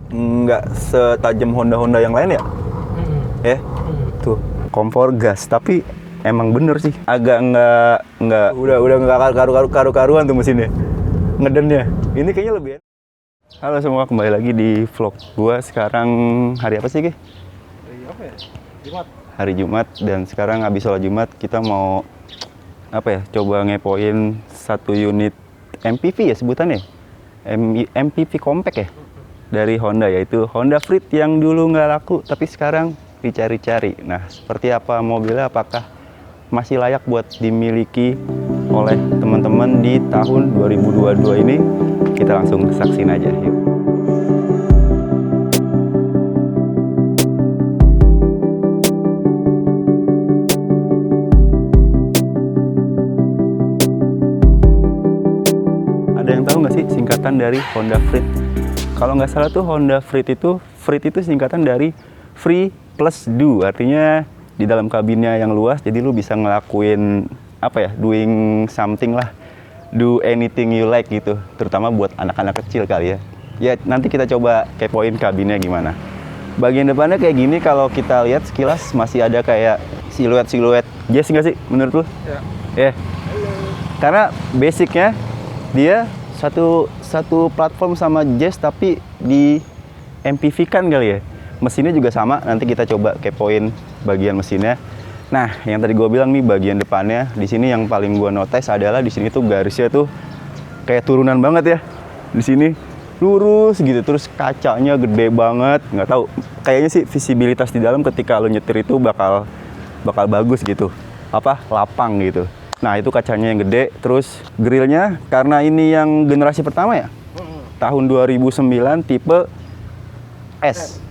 nggak setajam Honda yang lain ya. Tuh kompor gas, tapi emang bener sih agak nggak udah nggak karuan tuh mesinnya, ngedennya. Ini kayaknya lebih enak. Halo semua, kembali lagi di vlog gua. Sekarang hari apa sih, Ki? Hari apa ya? Jumat. Hari Jumat, dan sekarang habis sholat Jumat kita mau apa ya? Coba ngepoin satu unit MPV ya sebutannya. MPV compact ya dari Honda, yaitu Honda Freed yang dulu nggak laku tapi sekarang dicari-cari. Nah, seperti apa mobilnya? Apakah masih layak buat dimiliki oleh teman-teman di tahun 2022 ini? Kita langsung saksin aja, yuk. Ada yang tahu nggak sih singkatan dari Honda Freed? Kalau nggak salah tuh Honda Freed itu singkatan dari Free plus Do. Artinya di dalam kabinnya yang luas, jadi lu bisa ngelakuin apa ya, doing something lah, do anything you like gitu, terutama buat anak-anak kecil kali ya. Ya nanti kita coba kepoin kabinnya gimana. Bagian depannya kayak gini, kalau kita lihat sekilas masih ada kayak siluet jazz nggak sih menurut lu? Ya. Ya. Karena basicnya dia satu platform sama jazz tapi di MPV kan kali ya. Mesinnya juga sama, nanti kita coba kepoin bagian mesinnya. Nah, yang tadi gue bilang nih, bagian depannya di sini yang paling gue notice adalah di sini tuh garisnya tuh kayak turunan banget ya. Di sini lurus gitu, terus kacanya gede banget. Nggak tahu, kayaknya sih visibilitas di dalam ketika lo nyetir itu bakal bagus gitu. Apa? Lapang gitu. Nah, itu kacanya yang gede, terus grillnya karena ini yang generasi pertama ya. Tahun 2009 tipe S.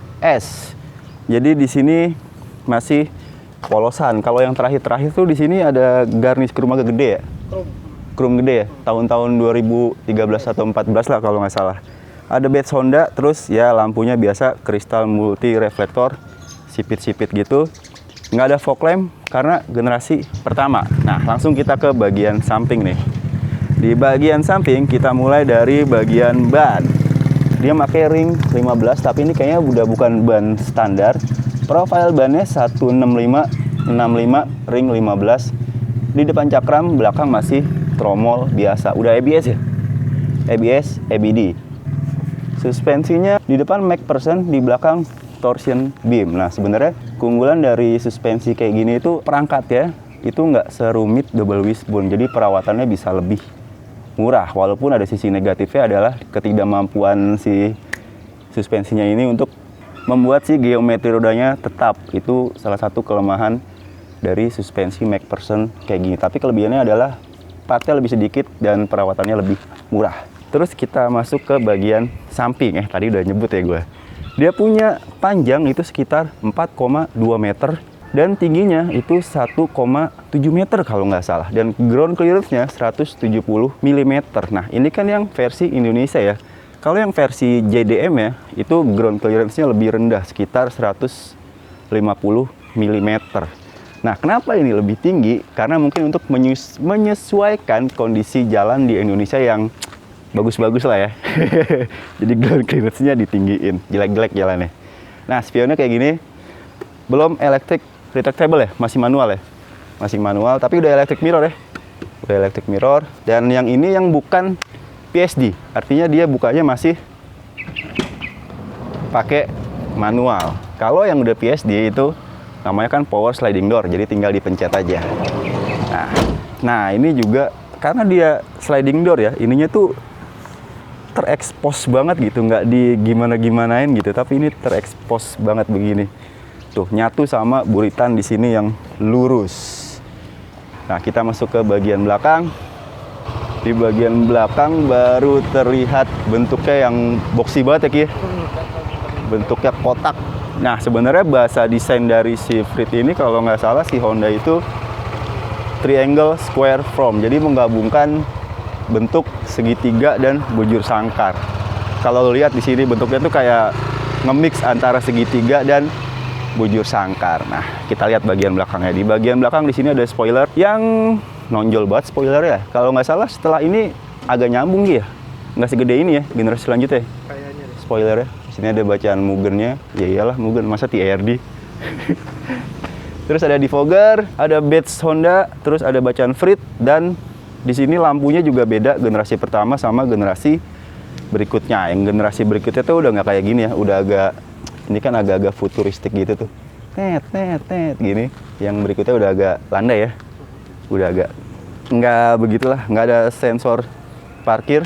Jadi di sini masih polosan. Kalau yang terakhir tuh di sini ada garnish chrome agak gede ya. Chrome gede ya. Tahun-tahun 2013 atau 14 lah kalau nggak salah. Ada badge Honda, terus ya lampunya biasa kristal multi reflektor, sipit-sipit gitu. Nggak ada fog lamp karena generasi pertama. Nah, langsung kita ke bagian samping nih. Di bagian samping kita mulai dari bagian ban. Dia pakai ring 15, tapi ini kayaknya udah bukan ban standar. Profil bannya 165 65 ring 15. Di depan cakram, belakang masih tromol biasa. Udah ABS ya? ABS, ABD. Suspensinya di depan MacPherson, di belakang torsion beam. Nah, sebenarnya keunggulan dari suspensi kayak gini itu perangkat ya. Itu nggak serumit double wishbone, jadi perawatannya bisa lebih murah, walaupun ada sisi negatifnya adalah ketidakmampuan si suspensinya ini untuk membuat si geometri rodanya tetap. Itu salah satu kelemahan dari suspensi MacPherson kayak gini. Tapi kelebihannya adalah partnya lebih sedikit dan perawatannya lebih murah. Terus kita masuk ke bagian samping. Tadi udah nyebut ya gue. Dia punya panjang itu sekitar 4,2 meter. Dan tingginya itu 1,7 meter kalau nggak salah. Dan ground clearance-nya 170 mm. Nah, ini kan yang versi Indonesia ya. Kalau yang versi JDM ya, itu ground clearance-nya lebih rendah, sekitar 150 mm. Nah, kenapa ini lebih tinggi? Karena mungkin untuk menyesuaikan kondisi jalan di Indonesia yang bagus-bagus lah ya. Jadi ground clearance-nya ditinggiin, jelek-jelek jalannya. Nah, spionnya kayak gini. Belum retractable ya, masih manual ya. Masih manual, tapi udah electric mirror ya. Udah electric mirror. Dan yang ini yang bukan PSD, artinya dia bukanya masih pakai manual. Kalau yang udah PSD itu namanya kan power sliding door, jadi tinggal dipencet aja. Nah ini juga karena dia sliding door ya, ininya tuh terekspos banget gitu, nggak di gimana-gimanain gitu, tapi ini terekspos banget begini. Tuh, nyatu sama buritan di sini yang lurus. Nah, kita masuk ke bagian belakang. Di bagian belakang baru terlihat bentuknya yang boxy banget ya, Ki. Bentuknya kotak. Nah, sebenarnya bahasa desain dari si Freed ini kalau nggak salah si Honda itu triangle square form. Jadi menggabungkan bentuk segitiga dan bujur sangkar. Kalau lihat di sini bentuknya tuh kayak nge-mix antara segitiga dan bujur sangkar. Nah, kita lihat bagian belakangnya. Di bagian belakang di sini ada spoiler yang nonjol banget spoilernya. Kalau nggak salah setelah ini agak nyambung ya. Nggak segede ini ya generasi selanjutnya. Kayaknya deh. Spoilernya Sini ada bacaan Mugennya. Ya iyalah Mugen, masa TRD. Terus ada defogger, ada badge Honda, terus ada bacaan Frit, dan di sini lampunya juga beda generasi pertama sama generasi berikutnya. Yang generasi berikutnya tuh udah nggak kayak gini ya, udah agak, ini kan agak-agak futuristik gitu tuh. Net gini. Yang berikutnya udah agak landai ya. Udah agak nggak begitulah, nggak ada sensor parkir.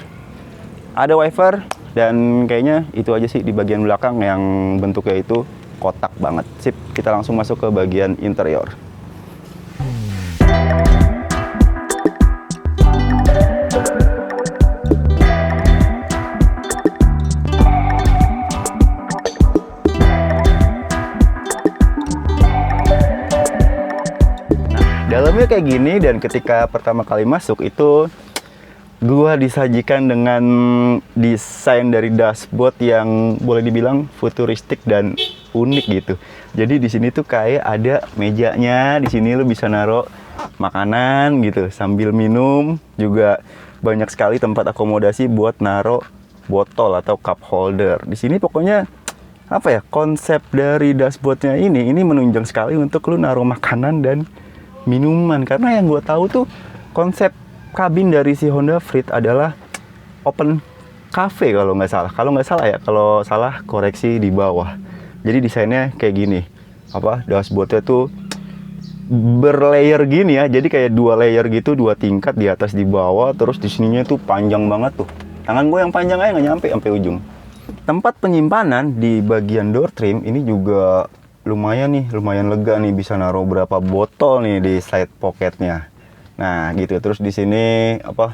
Ada wiper, dan kayaknya itu aja sih di bagian belakang yang bentuknya itu kotak banget. Sip, kita langsung masuk ke bagian interior. Dalamnya kayak gini, dan ketika pertama kali masuk itu gua disajikan dengan desain dari dashboard yang boleh dibilang futuristik dan unik gitu. Jadi di sini tuh kayak ada mejanya, di sini lu bisa naruh makanan gitu sambil minum, juga banyak sekali tempat akomodasi buat naruh botol atau cup holder. Di sini pokoknya apa ya, konsep dari dashboardnya ini menunjang sekali untuk lu naruh makanan dan minuman, karena yang gue tahu tuh konsep kabin dari si Honda Freed adalah open cafe kalau nggak salah. Kalau nggak salah ya, kalau salah koreksi di bawah. Jadi desainnya kayak gini, apa, dashboardnya tuh berlayer gini ya. Jadi kayak 2 layer gitu, 2 tingkat, di atas di bawah. Terus di sininya tuh panjang banget tuh. Tangan gue yang panjang aja nggak nyampe sampai ujung. Tempat penyimpanan di bagian door trim ini juga lumayan lega nih, bisa naruh berapa botol nih di side pocketnya. Nah gitu. Terus di sini apa,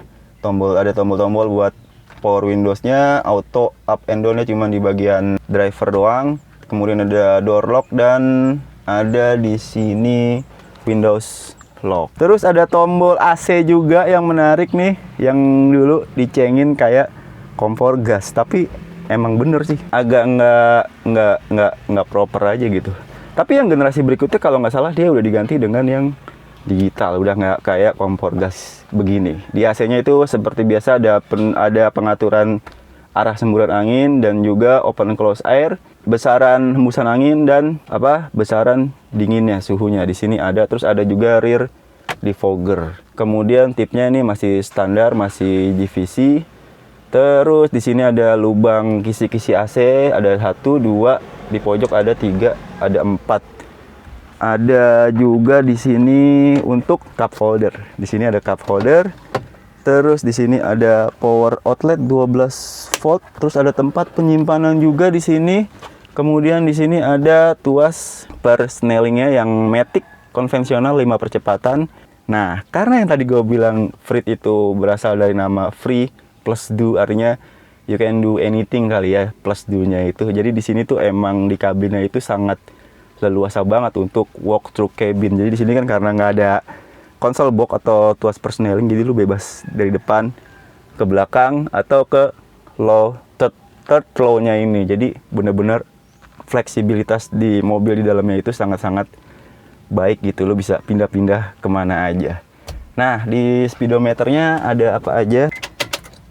ada tombol-tombol buat power windowsnya, auto up and down-nya cuma di bagian driver doang. Kemudian ada door lock, dan ada di sini Windows lock. Terus ada tombol AC juga yang menarik nih, yang dulu dicengin kayak kompor gas, tapi emang bener sih, agak nggak proper aja gitu. Tapi yang generasi berikutnya kalau nggak salah dia udah diganti dengan yang digital, udah nggak kayak kompor gas begini. Di AC-nya itu seperti biasa ada pengaturan arah semburan angin, dan juga open close air, besaran hembusan angin, dan besaran dinginnya, suhunya di sini ada. Terus ada juga rear defogger. Kemudian tipnya ini masih standar, masih GVC. Terus di sini ada lubang kisi-kisi AC, ada 1, 2, di pojok ada 3, ada 4. Ada juga di sini untuk cup holder. Di sini ada cup holder. Terus di sini ada power outlet 12 volt. Terus ada tempat penyimpanan juga di sini. Kemudian di sini ada tuas persnelingnya yang matic konvensional 5 percepatan. Nah, karena yang tadi gue bilang Freed itu berasal dari nama free plus do, artinya you can do anything kali ya, plus do-nya itu. Jadi di sini tuh emang di kabinnya itu sangat leluasa banget untuk walk through cabin. Jadi di sini kan karena nggak ada konsol box atau tuas persneling, jadi lu bebas dari depan ke belakang atau ke third row-nya ini. Jadi bener-bener fleksibilitas di mobil di dalamnya itu sangat-sangat baik gitu, lu bisa pindah-pindah kemana aja. Nah, di speedometernya ada apa aja?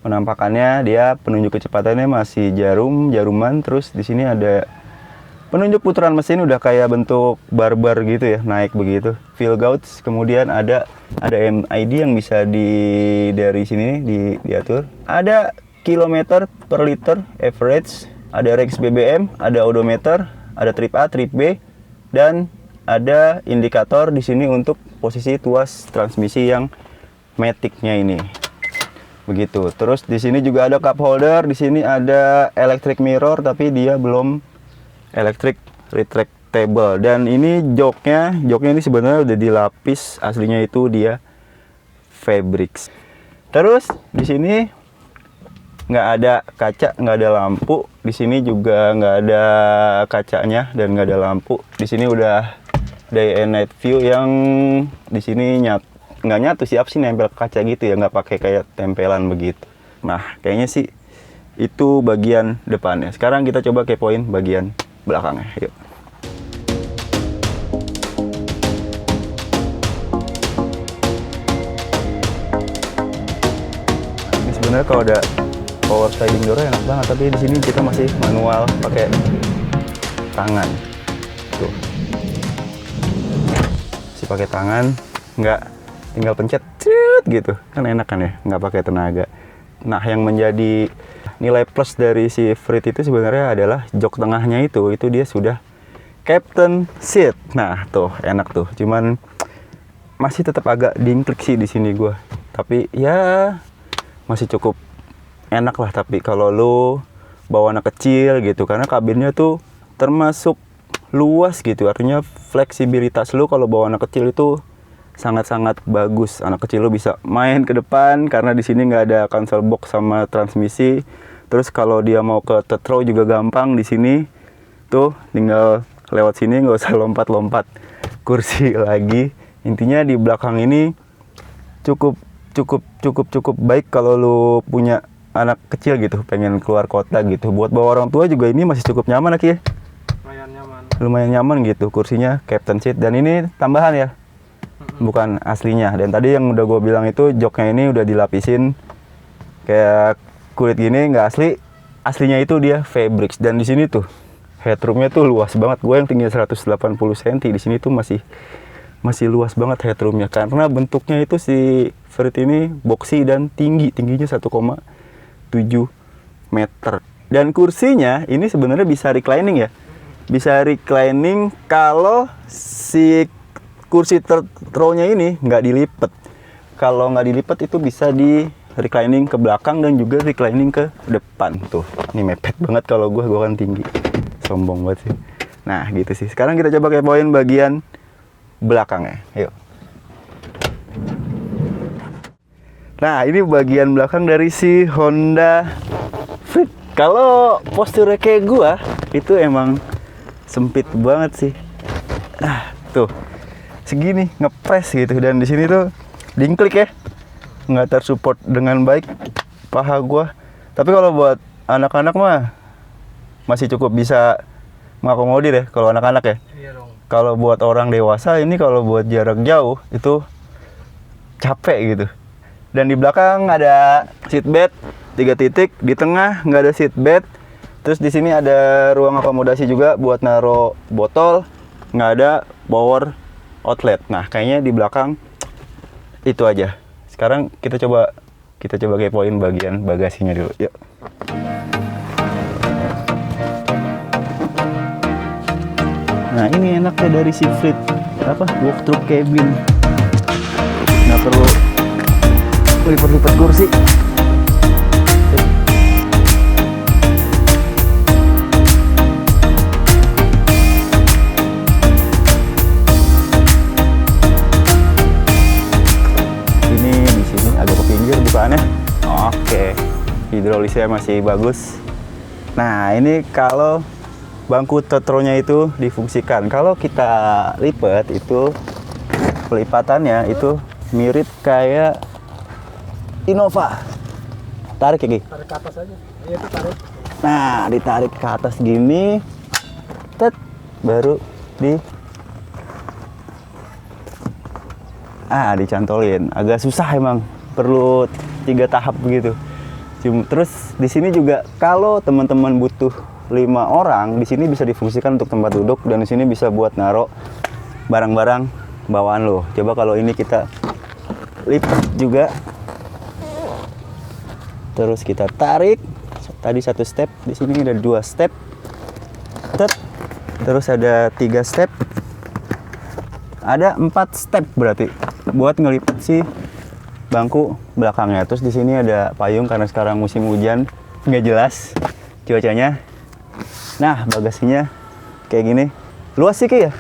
Penampakannya dia penunjuk kecepatannya masih jaruman. Terus di sini ada penunjuk putaran mesin, udah kayak bentuk barbar gitu ya, naik begitu. Fuel gauge, kemudian ada MID yang bisa dari sini diatur. Ada kilometer per liter average, ada rex BBM, ada odometer, ada trip A, trip B, dan ada indikator di sini untuk posisi tuas transmisi yang matic-nya ini. Begitu. Terus di sini juga ada cup holder, di sini ada electric mirror tapi dia belum electric retractable. Dan ini joknya ini sebenarnya udah dilapis, aslinya itu dia fabrics. Terus di sini nggak ada kaca, nggak ada lampu. Di sini juga nggak ada kacanya dan nggak ada lampu. Di sini udah day and night view yang di sini nggak nyatu, siap sih nempel ke kaca gitu ya, nggak pakai kayak tempelan begitu. Nah, kayaknya sih itu bagian depannya. Sekarang kita coba kepoin bagian belakangnya. Yuk. Ini sebenarnya kalau ada power sliding door enak banget, tapi di sini kita masih manual pakai tangan. Tuh. Masih pakai tangan, nggak tinggal pencet gitu. Kan enak kan ya, nggak pakai tenaga. Nah, yang menjadi nilai plus dari si Freed itu sebenarnya adalah jok tengahnya itu dia sudah Captain Seat. Nah, tuh enak tuh. Cuman masih tetap agak dingklik sih di sini gua. Tapi ya masih cukup enak lah. Tapi kalau lu bawa anak kecil gitu, karena kabinnya tuh termasuk luas gitu. Artinya fleksibilitas lu kalau bawa anak kecil itu sangat-sangat bagus. Anak kecil lu bisa main ke depan karena di sini nggak ada console box sama transmisi. Terus kalau dia mau ke third row juga gampang di sini. Tuh tinggal lewat sini, nggak usah lompat-lompat kursi lagi. Intinya di belakang ini cukup baik kalau lu punya anak kecil gitu, pengen keluar kota gitu. Buat bawa orang tua juga ini masih cukup nyaman ya. Lumayan nyaman. Lumayan nyaman gitu, kursinya Captain Seat. Dan ini tambahan ya, bukan aslinya. Dan tadi yang udah gue bilang itu joknya ini udah dilapisin kayak kulit gini, nggak asli. Aslinya itu dia fabrics. Dan di sini tuh headroomnya tuh luas banget. Gue yang tinggi 180 cm, di sini tuh masih luas banget headroomnya, karena bentuknya itu si Freed ini boxy dan tingginya 1,7 meter. Dan kursinya ini sebenarnya bisa reclining ya, bisa reclining kalau si kursi third row-nya ini nggak dilipet. Kalau nggak dilipet itu bisa di reclining ke belakang dan juga reclining ke depan. Tuh, ini mepet banget kalau gue kan tinggi, sombong banget sih. Nah gitu sih. Sekarang kita coba kepoin bagian belakangnya, yuk. Nah, ini bagian belakang dari si Honda Freed. Kalau posturnya kayak gua, itu emang sempit banget sih. Nah, tuh. Segini ngepres gitu, dan di sini tuh dingklik ya. Nggak tersupport dengan baik paha gua. Tapi kalau buat anak-anak mah masih cukup bisa mengakomodir ya kalau anak-anak ya. Iya dong. Kalau buat orang dewasa ini, kalau buat jarak jauh itu capek gitu. Dan di belakang ada seat bed 3 titik, di tengah nggak ada seat bed. Terus di sini ada ruang akomodasi juga buat naro botol, nggak ada power outlet. Nah, kayaknya di belakang itu aja. Sekarang kita coba kepoin bagian bagasinya dulu. Yuk. Nah, ini enaknya dari si Freed, walk-through cabin. Nggak perlu lipat-lipat kursi. Ini di sini agak ke pinggir bukaannya. Oke, hidrolisnya masih bagus. Nah, ini kalau bangku third row-nya itu difungsikan. Kalau kita lipat itu pelipatannya itu mirip kayak Innova. Tarik ya, Ki? Tarik ke atas aja. Iya, itu tarik. Nah, ditarik ke atas gini. Baru dicantolin. Agak susah emang. Perlu 3 tahap begitu. Terus di sini juga kalau teman-teman butuh 5 orang, di sini bisa difungsikan untuk tempat duduk, dan di sini bisa buat naro barang-barang bawaan lo. Coba kalau ini kita lipat juga, terus kita tarik. Tadi 1 step, di sini ada 2 step, terus ada 3 step, ada 4 step berarti buat ngelipat si bangku belakangnya. Terus di sini ada payung karena sekarang musim hujan, nggak jelas cuacanya. Nah, bagasinya kayak gini. Luas sih, Ki ya?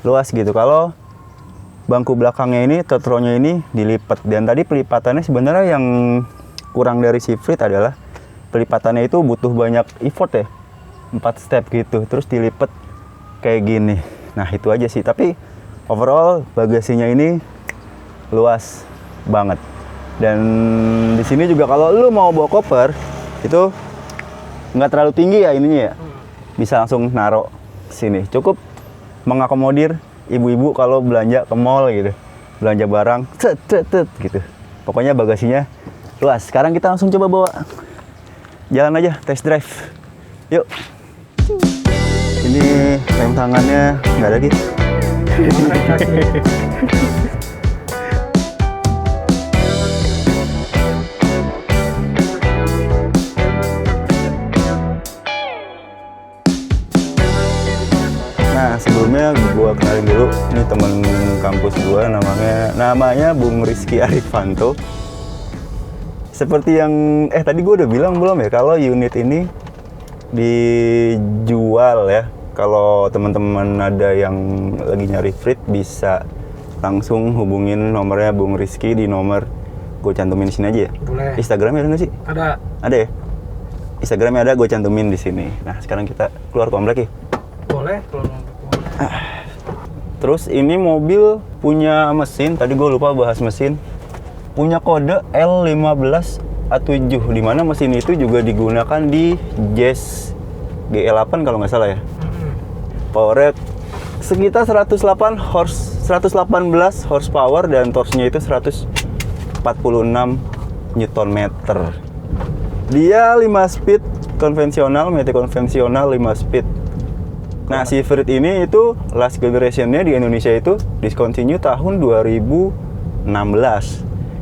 Luas gitu. Kalau bangku belakangnya ini, third row-nya ini dilipat. Dan tadi pelipatannya sebenarnya yang kurang dari si Freed adalah pelipatannya itu butuh banyak effort ya. 4 step gitu. Terus dilipat kayak gini. Nah, itu aja sih. Tapi overall bagasinya ini luas banget. Dan di sini juga kalau lu mau bawa koper itu nggak terlalu tinggi ya ininya ya, bisa langsung naro sini, cukup mengakomodir ibu-ibu kalau belanja ke mall gitu, belanja barang gitu. Pokoknya bagasinya luas. Sekarang kita langsung coba bawa jalan aja, test drive. Yuk. Ini rem tangannya nggak ada gitu. Nah, sebelumnya gua kenalin dulu, ini temen kampus gua namanya Bung Rizky Arifanto. Seperti yang tadi gua udah bilang belum ya kalau unit ini dijual ya. Kalau teman-teman ada yang lagi nyari Freed bisa langsung hubungin nomornya Bung Rizky di nomor gue cantumin di sini aja ya. Boleh. Instagramnya ada nggak sih? Ada. Ada ya? Instagramnya ada, gue cantumin di sini. Nah, sekarang kita keluar komplek ya. Boleh kalau mau. Terus ini mobil punya mesin, tadi gue lupa bahas mesin. Punya kode L15A7, di mana mesin itu juga digunakan di Jazz GL8 kalau nggak salah ya. Powernya sekitar 118 horsepower dan torsinya itu 146 Nm. Dia 5 speed konvensional, matic konvensional 5 speed. Nah, si Freed ini itu last generation-nya di Indonesia itu discontinue tahun 2016.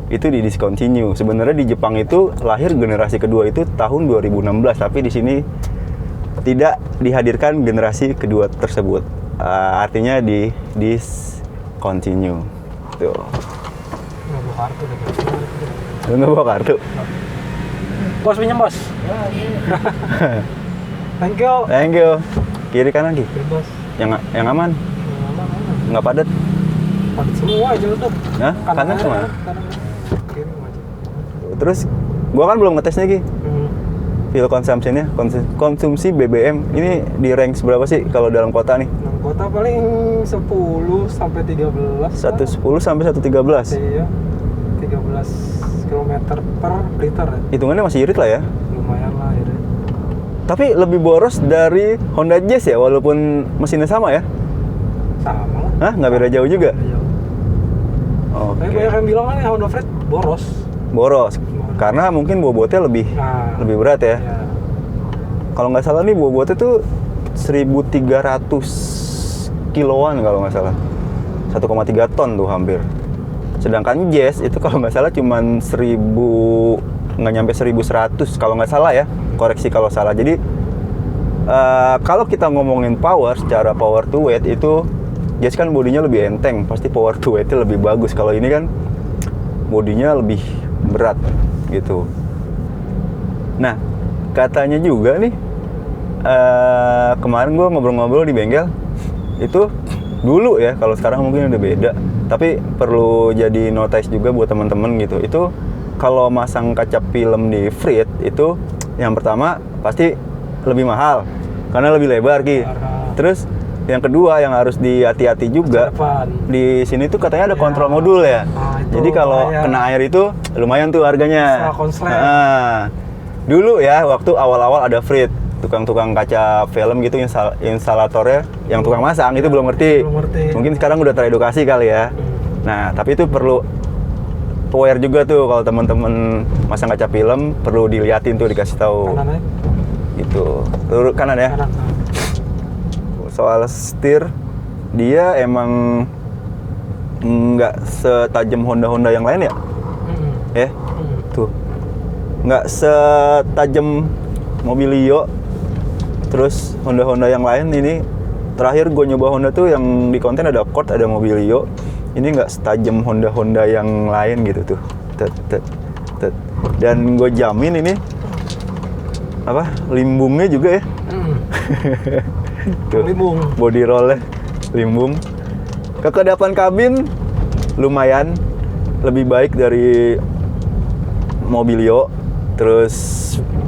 Itu di discontinue. Sebenarnya di Jepang itu lahir generasi kedua itu tahun 2016, tapi di sini tidak dihadirkan generasi kedua tersebut. Artinya di discontinue. Tuh. Nggak bawa kartu deh. Lu nggak bawa kartu? Bos pinjam bos. Thank you. Thank you. Kiri kanan Ki. Bebas. Yang aman. Nggak padat. Padat semua aja udah. Hah? Kanan semua? Kanan. Kiri aja. Terus gua kan belum ngetes nih Ki. Fuel consumption-nya, konsumsi BBM ini di range berapa sih kalau dalam kota nih? Dalam kota paling 10 sampai 13. 110 sampai 113. Iya. 13 km per liter ya. Hitungannya masih irit lah ya. Lumayan lah ya. Tapi lebih boros dari Honda Jazz ya, walaupun mesinnya sama ya? Sama lah. Hah? Nggak beda jauh juga? Jauh. Oke. Tapi banyak yang bilang kan Honda Freed boros. Boros. Karena mungkin bobotnya lebih berat ya. Iya. Kalau nggak salah nih bobotnya tuh 1.300 kiloan kalau nggak salah. 1,3 ton tuh hampir. Sedangkan Jazz itu kalau nggak salah cuman 1000, nggak nyampe 1100 kalau nggak salah ya. Koreksi kalau salah. Jadi kalau kita ngomongin power, secara power to weight itu Jazz kan bodinya lebih enteng, pasti power to weight-nya lebih bagus. Kalau ini kan bodinya lebih berat gitu. Nah, katanya juga nih kemarin gue ngobrol-ngobrol di bengkel itu dulu ya, kalau sekarang mungkin udah beda. Tapi perlu jadi notice juga buat teman-teman gitu. Itu kalau masang kaca film di Freed itu yang pertama pasti lebih mahal karena lebih lebar Ki. Terus yang kedua yang harus dihati-hati juga di sini tuh katanya ada kontrol modul ya. Jadi kalau kena air itu lumayan tuh harganya. Nah, dulu ya waktu awal-awal ada Freed, tukang-tukang kaca film gitu instalatornya yang tukang masang itu belum ngerti. Mungkin sekarang udah teredukasi kali ya. Nah, tapi itu perlu aware juga tuh kalau teman-teman masang kaca film perlu diliatin tuh, dikasih tahu. Kanan aja. Gitu. Turun kanan ya. Kanan. Soal setir dia emang nggak setajam Honda yang lain ya? Ya, tuh nggak setajam Mobilio. Terus Honda yang lain ini terakhir gue nyoba Honda tuh yang di konten ada Accord, ada Mobilio. Ini nggak setajam Honda yang lain gitu tuh. Dan gue jamin ini apa limbungnya juga ya. Tuh, limbung. Body rollnya limbung. Kekedapan kabin lumayan lebih baik dari Mobilio. Terus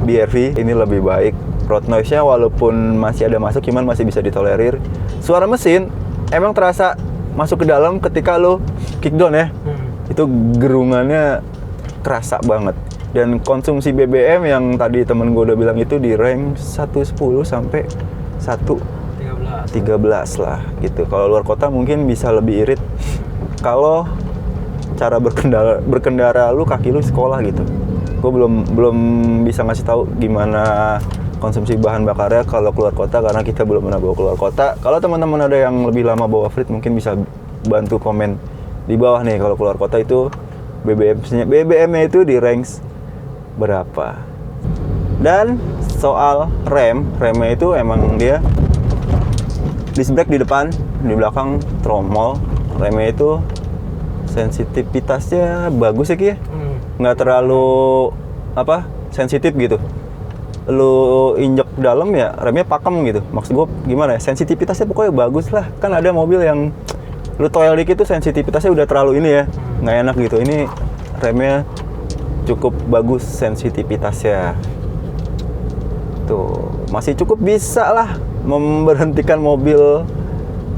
BRV ini lebih baik. Road noise-nya walaupun masih ada masuk, cuman masih bisa ditolerir. Suara mesin emang terasa masuk ke dalam ketika lo kickdown ya. Itu gerungannya kerasa banget. Dan konsumsi BBM yang tadi temen gue udah bilang itu di range 110 sampai 113 lah gitu. Kalau luar kota mungkin bisa lebih irit kalau cara berkendara lu kaki lu sekolah gitu. Gue belum bisa ngasih tahu gimana konsumsi bahan bakarnya kalau keluar kota karena kita belum pernah bawa keluar kota. Kalau teman-teman ada yang lebih lama bawa Frit mungkin bisa bantu komen di bawah nih kalau keluar kota itu BBM-nya itu di range berapa. Dan soal remnya itu emang dia disc brake di depan, di belakang tromol. Remnya itu sensitivitasnya bagus ya Ki ya? Nggak terlalu sensitif gitu. Lu injek dalam ya remnya pakem gitu. Maksud gue gimana ya? Sensitivitasnya pokoknya bagus lah. Kan ada mobil yang lu toel dikit tuh sensitivitasnya udah terlalu ini ya, nggak enak gitu. Ini remnya cukup bagus sensitivitasnya. Tuh, masih cukup bisa lah memberhentikan mobil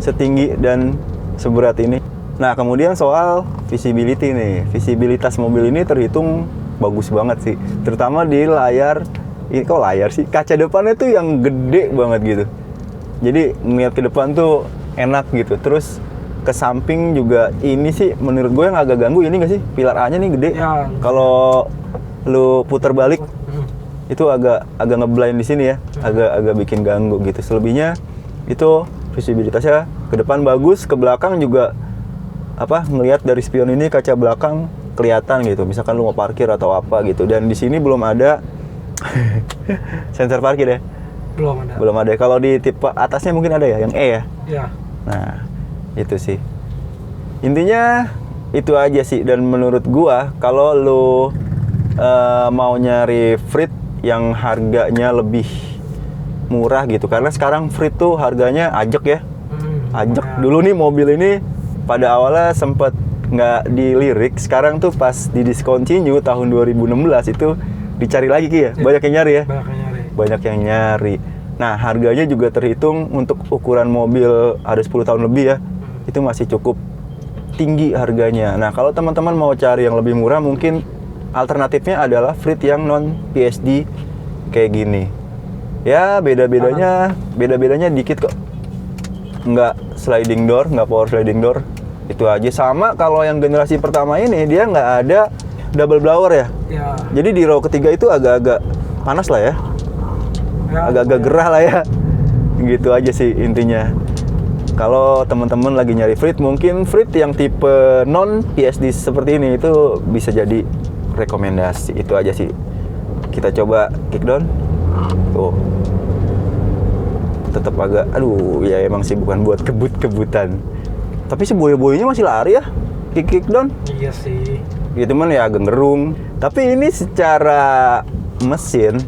setinggi dan seberat ini. Nah, kemudian soal visibility nih. Visibilitas mobil ini terhitung bagus banget sih. Terutama di layar, ini kok layar sih? Kaca depannya tuh yang gede banget gitu. Jadi ngeliat ke depan tuh enak gitu. Terus ke samping juga ini sih menurut gue yang agak ganggu ini nggak sih? Pilar A-nya nih gede. Ya. Kalau lu putar balik itu agak ngeblind di sini ya. Agak bikin ganggu gitu. Selebihnya itu visibilitasnya ke depan bagus, ke belakang juga ngelihat dari spion ini kaca belakang kelihatan gitu. Misalkan lu mau parkir atau apa gitu. Dan di sini belum ada sensor parkir ya? Belum ada. Kalau di tipe atasnya mungkin ada ya, yang E ya? Iya. Nah, itu sih. Intinya itu aja sih. Dan menurut gua kalau lu mau nyari Frit yang harganya lebih murah gitu, karena sekarang Frit tuh harganya ajek ya. Ajek. Dulu nih mobil ini pada awalnya sempat nggak dilirik, sekarang tuh pas di diskon Cinyu tahun 2016 itu dicari lagi Ki ya. Banyak yang nyari ya. Banyak yang nyari. Nah, harganya juga terhitung untuk ukuran mobil ada 10 tahun lebih ya. Itu masih cukup tinggi harganya. Nah, kalau teman-teman mau cari yang lebih murah, mungkin alternatifnya adalah Frit yang non PSD kayak gini. Ya, beda-bedanya dikit kok. Nggak sliding door, nggak power sliding door. Itu aja. Sama kalau yang generasi pertama ini dia nggak ada double blower ya. Jadi di row ketiga itu agak-agak panas lah ya. Agak-agak gerah lah ya. Gitu aja sih intinya. Kalau teman-teman lagi nyari Frit, mungkin Frit yang tipe non PSD seperti ini itu bisa jadi rekomendasi. Itu aja sih. Kita coba kickdown. Tuh. Tetap agak, ya emang sih bukan buat kebut-kebutan. Tapi si boyo-boyonya masih lari ya, kickdown. Iya sih. Ya teman ya agak ngerung. Tapi ini secara mesin,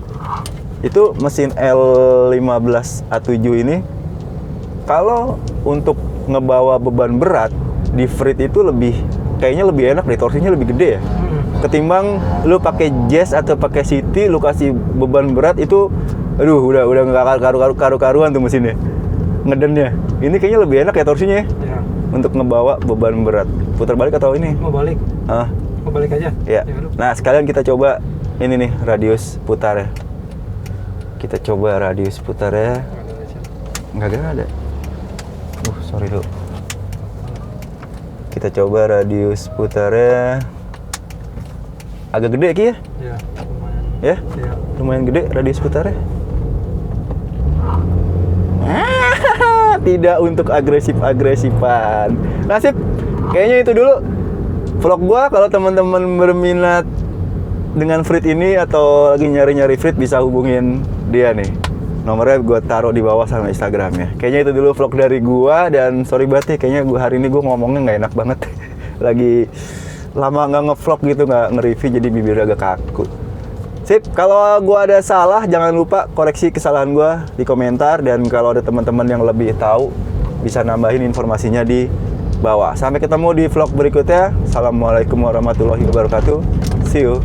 itu mesin L15 A7 ini, kalau untuk ngebawa beban berat di Frit itu kayaknya lebih enak deh, torsinya lebih gede ya. Ketimbang lu pakai Jazz atau pakai City, lu kasih beban berat itu, udah nggak karu-karuan tuh mesinnya, ngedennya. Ini kayaknya lebih enak ya torsinya ya, untuk ngebawa beban berat. Putar balik atau ini? Mau balik. Mau balik aja. Ya. Nah, sekalian kita coba ini nih radius putar ya. Kita coba radius putarnya. Nggak ada. Sorry dulu. Kita coba radius putarnya. Agak gede Ki ya? Iya, lumayan. Ya? Iya. Lumayan gede radius putarnya. Tidak untuk agresif-agresifan. Nasib. Kayaknya itu dulu vlog gua. Kalau teman-teman berminat dengan Frit ini atau lagi nyari-nyari Frit, bisa hubungin dia nih. Nomornya gue taruh di bawah sama Instagramnya. Kayaknya itu dulu vlog dari gue. Dan sorry banget ya, kayaknya hari ini gue ngomongnya nggak enak banget. Lagi lama nggak ngevlog gitu, nggak nge-review, jadi bibir agak kaku. Sip, kalau gue ada salah jangan lupa koreksi kesalahan gue di komentar. Dan kalau ada teman-teman yang lebih tahu, bisa nambahin informasinya di bawah. Sampai ketemu di vlog berikutnya. Assalamualaikum warahmatullahi wabarakatuh. See you.